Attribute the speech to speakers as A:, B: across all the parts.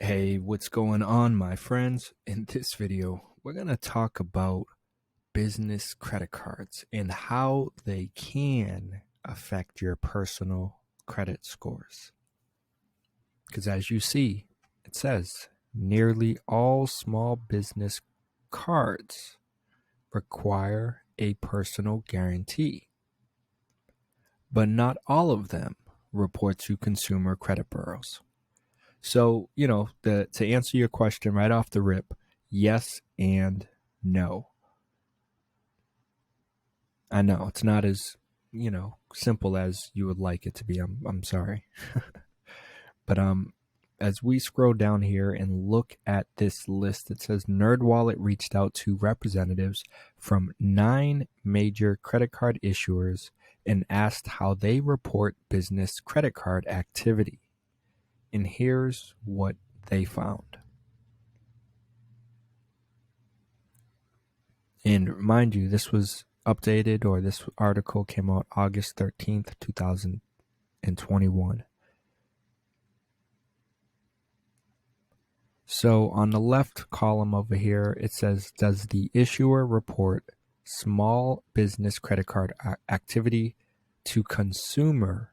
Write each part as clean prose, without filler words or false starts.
A: Hey, what's going on, my friends? In this video, we're going to talk about business credit cards and how they can affect your personal credit scores. Because as you see, it says nearly all small business cards require a personal guarantee, but not all of them report to consumer credit bureaus. So, to answer your question right off the rip, yes and no. I know it's not as, simple as you would like it to be. I'm sorry. But as we scroll down here and look at this list, it says NerdWallet reached out to representatives from 9 major credit card issuers and asked how they report business credit card activity. And here's what they found. And mind you, this was updated, or this article came out August 13th, 2021. So on the left column over here, it says, does the issuer report small business credit card activity to consumer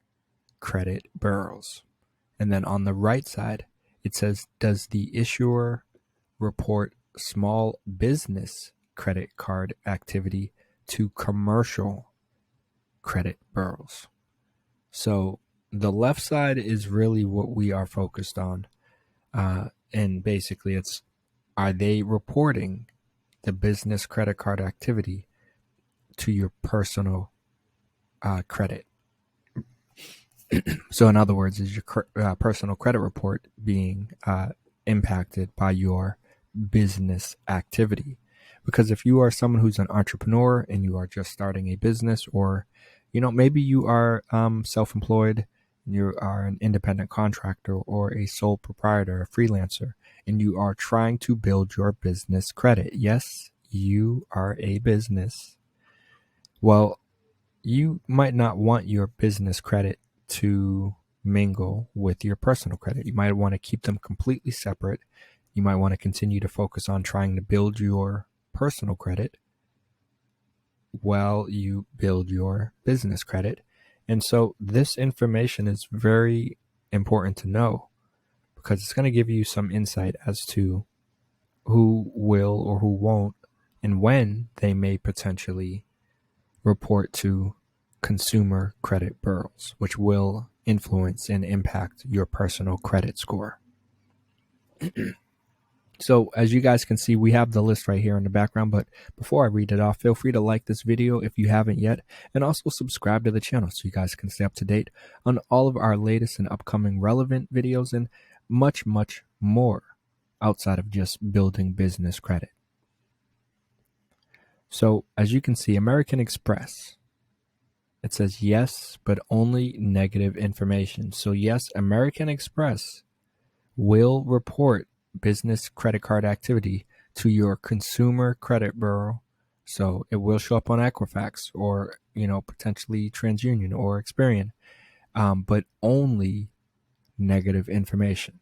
A: credit bureaus? And then on the right side, it says, does the issuer report small business credit card activity to commercial credit bureaus? So the left side is really what we are focused on. And basically it's, are they reporting the business credit card activity to your personal credit? So in other words, is your personal credit report being impacted by your business activity? Because if you are someone who's an entrepreneur and you are just starting a business, or maybe you are self-employed, you are an independent contractor or a sole proprietor, a freelancer, and you are trying to build your business credit. Yes, you are a business. Well, you might not want your business credit to mingle with your personal credit. You might want to keep them completely separate. You might want to continue to focus on trying to build your personal credit while you build your business credit. And so this information is very important to know, because it's going to give you some insight as to who will or who won't and when they may potentially report to consumer credit bureaus, which will influence and impact your personal credit score. So as you guys can see, we have the list right here in the background, but before I read it off, feel free to like this video if you haven't yet, and also subscribe to the channel so you guys can stay up to date on all of our latest and upcoming relevant videos and much, much more outside of just building business credit. So as you can see, American Express, it says yes, but only negative information. So yes, American Express will report business credit card activity to your consumer credit bureau. So it will show up on Equifax or, potentially TransUnion or Experian, but only negative information.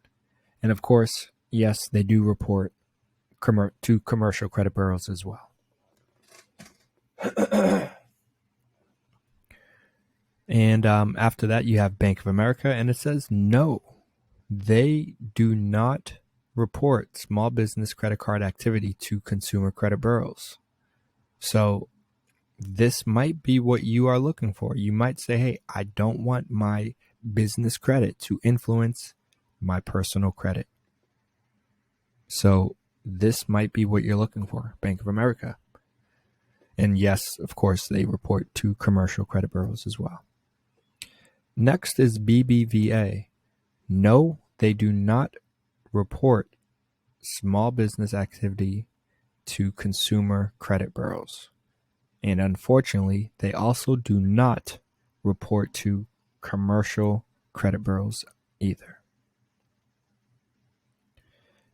A: And of course, yes, they do report to commercial credit bureaus as well. And after that, you have Bank of America, and it says no, they do not report small business credit card activity to consumer credit bureaus. So this might be what you are looking for. You might say, hey, I don't want my business credit to influence my personal credit. So this might be what you're looking for, Bank of America. And yes, of course, they report to commercial credit bureaus as well. Next is BBVA. No, they do not report small business activity to consumer credit bureaus. And unfortunately, they also do not report to commercial credit bureaus either.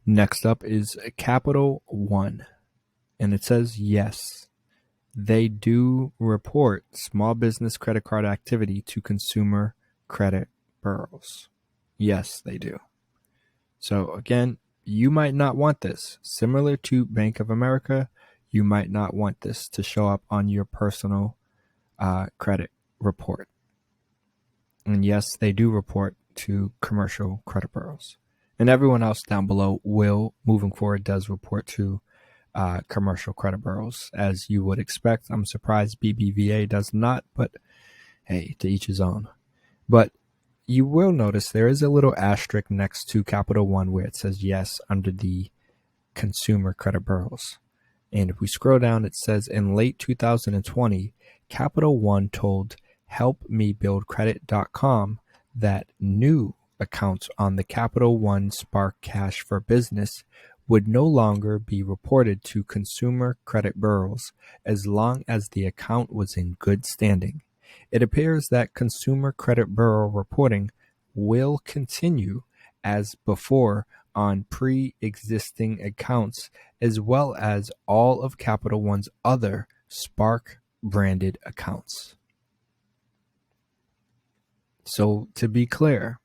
A: Next up is Capital One. And it says yes, they do report small business credit card activity to consumer credit bureaus. Yes, they do. So again, you might not want this. Similar to Bank of America, you might not want this to show up on your personal credit report. And yes, they do report to commercial credit bureaus. And everyone else down below will, moving forward, does report to commercial credit bureaus, as you would expect. I'm surprised BBVA does not, but hey, to each his own. But you will notice there is a little asterisk next to Capital One where it says yes under the consumer credit bureaus. And if we scroll down, it says in late 2020, Capital One told HelpMeBuildCredit.com that new accounts on the Capital One Spark Cash for Business would no longer be reported to consumer credit bureaus as long as the account was in good standing. It appears that consumer credit bureau reporting will continue as before on pre-existing accounts, as well as all of Capital One's other Spark branded accounts. So to be clear,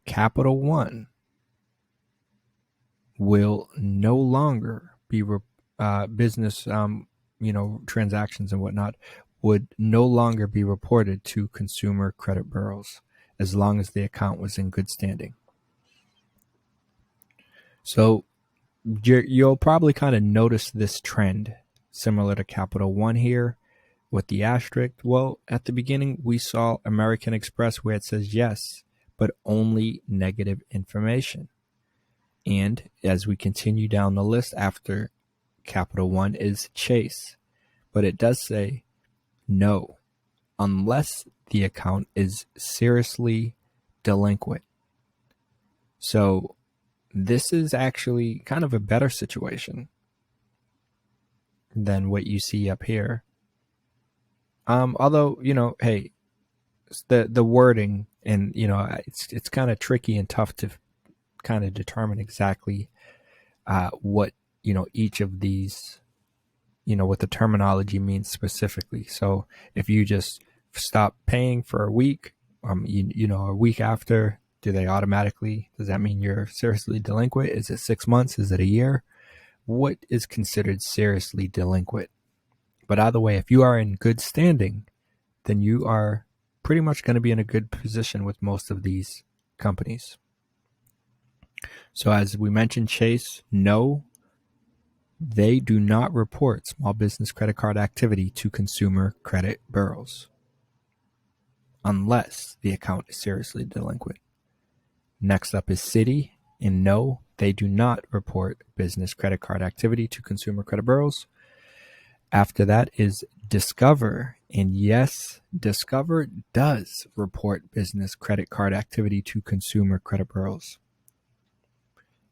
A: Capital One will no longer be business, transactions and whatnot would no longer be reported to consumer credit bureaus as long as the account was in good standing. So you'll probably kind of notice this trend similar to Capital One here with the asterisk. Well, at the beginning, we saw American Express where it says yes, but only negative information. And as we continue down the list after Capital One is Chase, but it does say no, unless the account is seriously delinquent. So this is actually kind of a better situation than what you see up here. Although, hey, the wording and, it's kind of tricky and tough to kind of determine exactly what, each of these, what the terminology means specifically. So if you just stop paying for a week, a week after, does that mean you're seriously delinquent? Is it 6 months? Is it a year? What is considered seriously delinquent? But either way, if you are in good standing, then you are pretty much going to be in a good position with most of these companies. So as we mentioned, Chase, no, they do not report small business credit card activity to consumer credit bureaus unless the account is seriously delinquent. Next up is CITI, and no, they do not report business credit card activity to consumer credit bureaus. After that is Discover, and yes, Discover does report business credit card activity to consumer credit bureaus.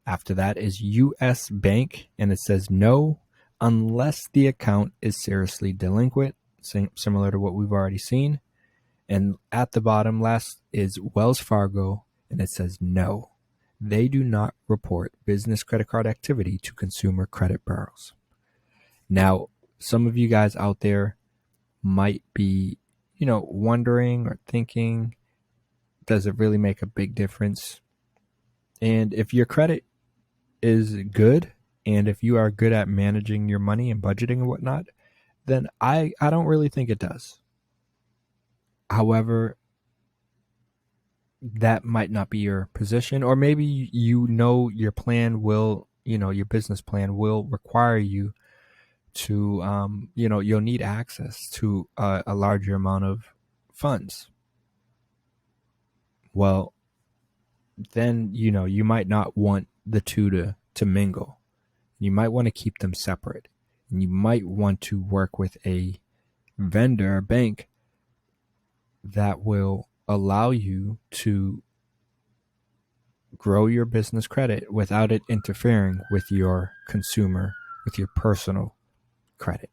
A: After that is US Bank, and it says no, unless the account is seriously delinquent, similar to what we've already seen. And at the bottom last is Wells Fargo, and it says no, they do not report business credit card activity to consumer credit bureaus. Now, some of you guys out there might be, wondering or thinking, does it really make a big difference? And if your credit is good, and if you are good at managing your money and budgeting and whatnot, then I don't really think it does. However, that might not be your position, or maybe your plan will, your business plan will require you to, you'll need access to a larger amount of funds. Well, then, you might not want the two to mingle. You might want to keep them separate. And you might want to work with a vendor, a bank, that will allow you to grow your business credit without it interfering with your personal credit.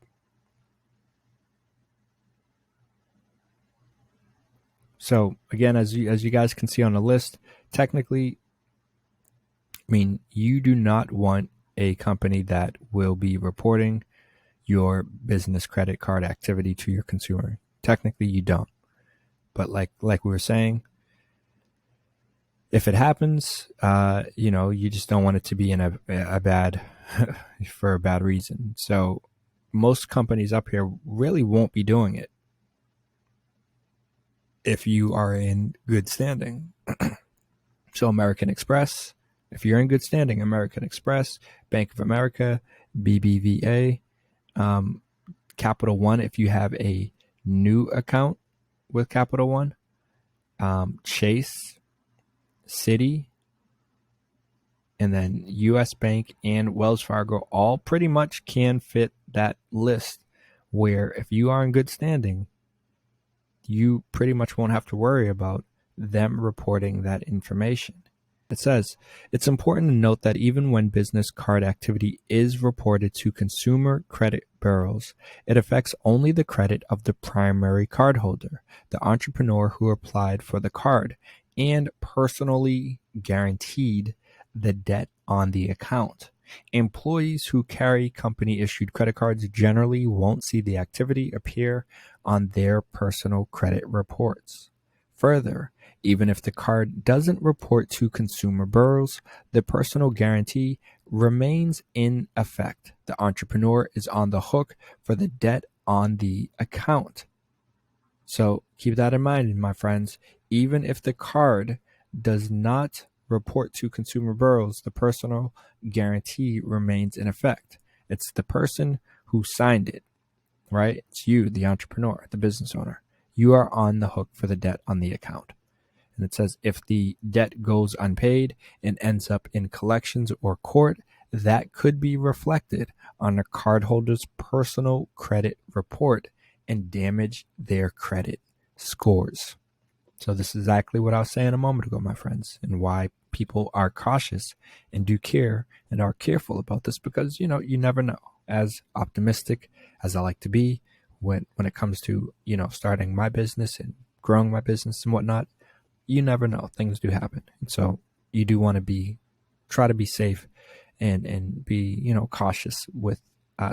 A: So again, as you guys can see on the list, technically, you do not want a company that will be reporting your business credit card activity to your consumer. Technically, you don't. But like we were saying, If it happens, you just don't want it to be in a bad for a bad reason. So most companies up here really won't be doing it if you are in good standing. So American Express, if you're in good standing, American Express, Bank of America, BBVA, Capital One, if you have a new account with Capital One, Chase, Citi, and then US Bank and Wells Fargo all pretty much can fit that list, where if you are in good standing, you pretty much won't have to worry about them reporting that information. It says, it's important to note that even when business card activity is reported to consumer credit bureaus, it affects only the credit of the primary cardholder, the entrepreneur who applied for the card, and personally guaranteed the debt on the account. Employees who carry company-issued credit cards generally won't see the activity appear on their personal credit reports. Further, even if the card doesn't report to consumer bureaus, the personal guarantee remains in effect. The entrepreneur is on the hook for the debt on the account. So keep that in mind, my friends. Even if the card does not report to consumer bureaus, the personal guarantee remains in effect. It's the person who signed it, right? It's you, the entrepreneur, the business owner. You are on the hook for the debt on the account. And it says if the debt goes unpaid and ends up in collections or court, that could be reflected on a cardholder's personal credit report and damage their credit scores. So this is exactly what I was saying a moment ago, my friends, and why people are cautious and do care and are careful about this, because, you never know. As optimistic as I like to be when it comes to, starting my business and growing my business and whatnot, you never know. Things do happen. And so you do want to try to be safe and be, cautious with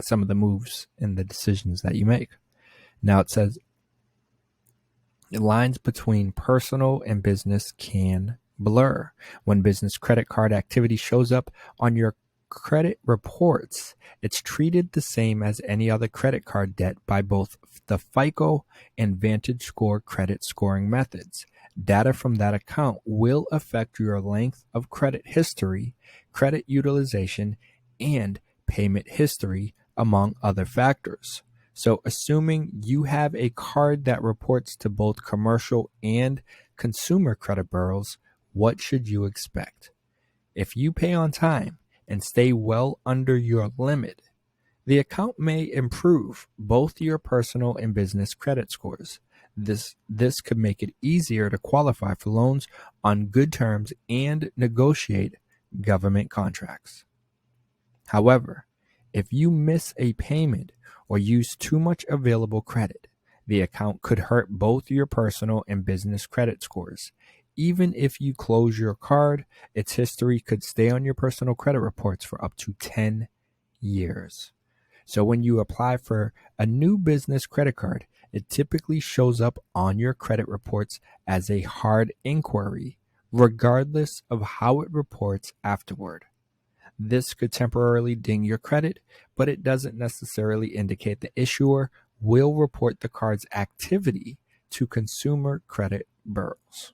A: some of the moves and the decisions that you make. Now it says, lines between personal and business can blur. When business credit card activity shows up on your credit reports, it's treated the same as any other credit card debt by both the FICO and Vantage Score credit scoring methods. Data from that account will affect your length of credit history, credit utilization, and payment history, among other factors. So assuming you have a card that reports to both commercial and consumer credit bureaus, what should you expect? If you pay on time and stay well under your limit, the account may improve both your personal and business credit scores. This could make it easier to qualify for loans on good terms and negotiate government contracts. However, if you miss a payment or use too much available credit, the account could hurt both your personal and business credit scores. Even if you close your card, its history could stay on your personal credit reports for up to 10 years. So when you apply for a new business credit card, it typically shows up on your credit reports as a hard inquiry, regardless of how it reports afterward. This could temporarily ding your credit, but it doesn't necessarily indicate the issuer will report the card's activity to consumer credit bureaus.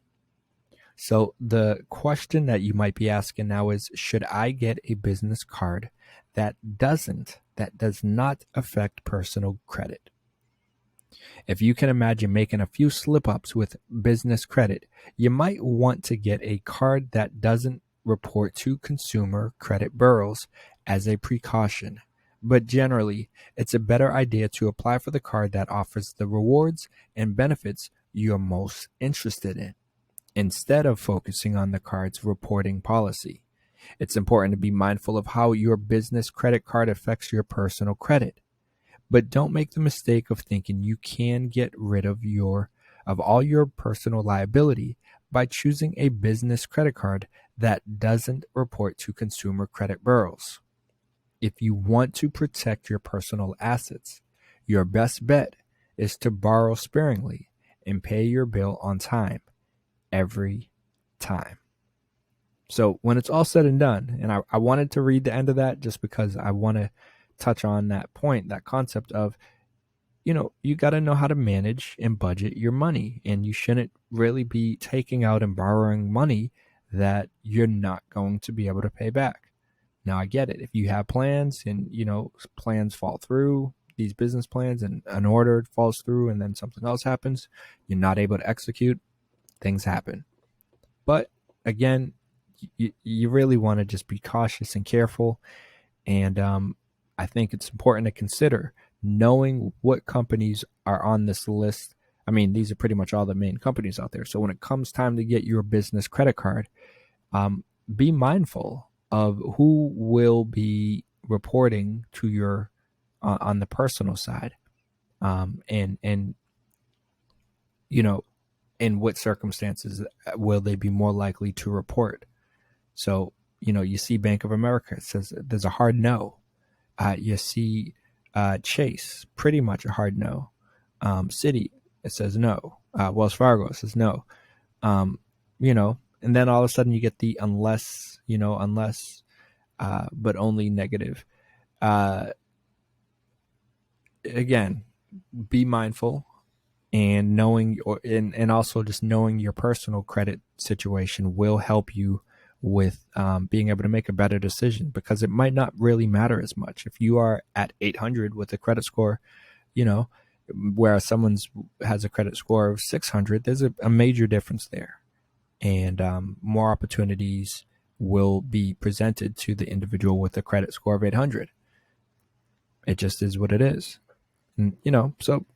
A: So the question that you might be asking now is, should I get a business card that does not affect personal credit? If you can imagine making a few slip-ups with business credit, you might want to get a card that doesn't report to consumer credit bureaus as a precaution. But generally, it's a better idea to apply for the card that offers the rewards and benefits you're most interested in, instead of focusing on the card's reporting policy. It's important to be mindful of how your business credit card affects your personal credit. But don't make the mistake of thinking you can get rid of all your personal liability by choosing a business credit card that doesn't report to consumer credit bureaus. If you want to protect your personal assets, your best bet is to borrow sparingly and pay your bill on time every time. So when it's all said and done, and I wanted to read the end of that just because I want to touch on that point, that concept of, you got to know how to manage and budget your money, and you shouldn't really be taking out and borrowing money that you're not going to be able to pay back. Now, I get it. If you have plans and, plans fall through, these business plans, and an order falls through and then something else happens, you're not able to execute, things happen. But again, you really want to just be cautious and careful. And I think it's important to consider knowing what companies are on this list. I mean, these are pretty much all the main companies out there. So when it comes time to get your business credit card, be mindful of who will be reporting to your on the personal side, and in what circumstances will they be more likely to report. So you see Bank of America, it says there's a hard no. You see Chase, pretty much a hard no. Citi, it says no. Wells Fargo, it says no. And then all of a sudden you get the unless, but only negative. Again, be mindful, and and also just knowing your personal credit situation will help you with being able to make a better decision, because it might not really matter as much if you are at 800 with a credit score, whereas someone's has a credit score of 600. There's a major difference there, and more opportunities will be presented to the individual with a credit score of 800. It just is what it is. And, so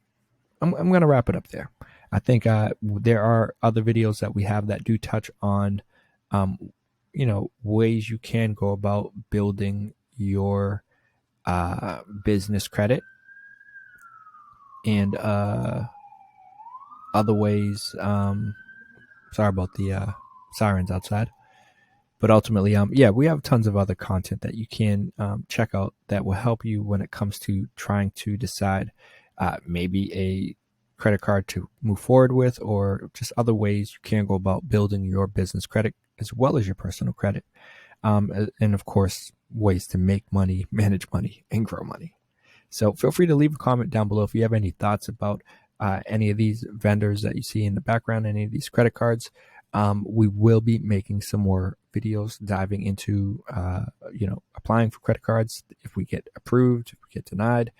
A: I'm going to wrap it up there. I think there are other videos that we have that do touch on, ways you can go about building your business credit, and other ways. Sorry about the sirens outside. But ultimately, we have tons of other content that you can check out that will help you when it comes to trying to decide maybe a credit card to move forward with, or just other ways you can go about building your business credit as well as your personal credit. And of course, ways to make money, manage money, and grow money. So feel free to leave a comment down below if you have any thoughts about any of these vendors that you see in the background, any of these credit cards. We will be making some more videos diving into, applying for credit cards, if we get approved, if we get denied,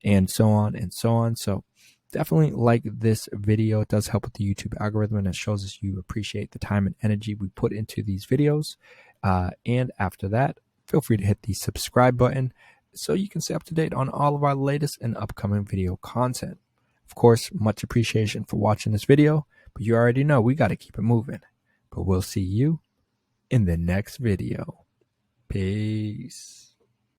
A: and so on and so on. So definitely like this video. It does help with the YouTube algorithm, and it shows us you appreciate the time and energy we put into these videos. And after that, feel free to hit the subscribe button so you can stay up to date on all of our latest and upcoming video content. Of course, much appreciation for watching this video, but you already know we got to keep it moving. But we'll see you in the next video. Peace.